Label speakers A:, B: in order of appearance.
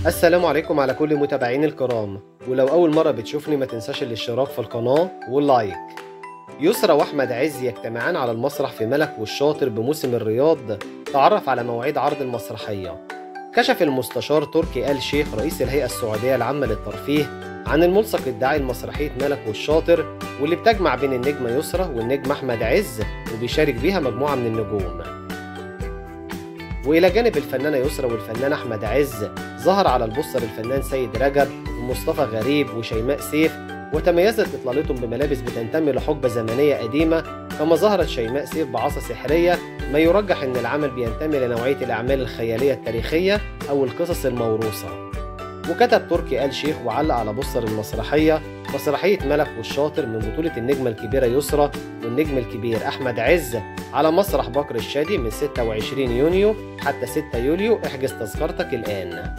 A: السلام عليكم على كل متابعيني الكرام، ولو أول مرة بتشوفني ما تنساش الاشتراك في القناة واللايك. يسرا وأحمد عز يجتمعان على المسرح في ملك والشاطر بموسم الرياض. تعرف على مواعيد عرض المسرحية. كشف المستشار تركي آل شيخ رئيس الهيئة السعودية العامة للترفيه عن الملصق الدعائي لمسرحية ملك والشاطر، واللي بتجمع بين النجمة يسرا والنجم أحمد عز، وبيشارك بيها مجموعة من النجوم. وإلى جانب الفنانة يسرا والفنان أحمد عز، ظهر على البوستر الفنان سيد رجب ومصطفى غريب وشيماء سيف، وتميزت إطلالتهم بملابس بتنتمي لحقبة زمنية قديمة، كما ظهرت شيماء سيف بعصا سحرية، ما يرجح أن العمل بينتمي لنوعية الأعمال الخيالية التاريخية أو القصص الموروثة. وكتب تركي آل شيخ وعلق على بوستر المسرحية: مسرحية ملك والشاطر من بطولة النجمة الكبيرة يسرا والنجم الكبير أحمد عز على مسرح بكر الشادي من 26 يونيو حتى 6 يوليو. احجز تذكرتك الآن.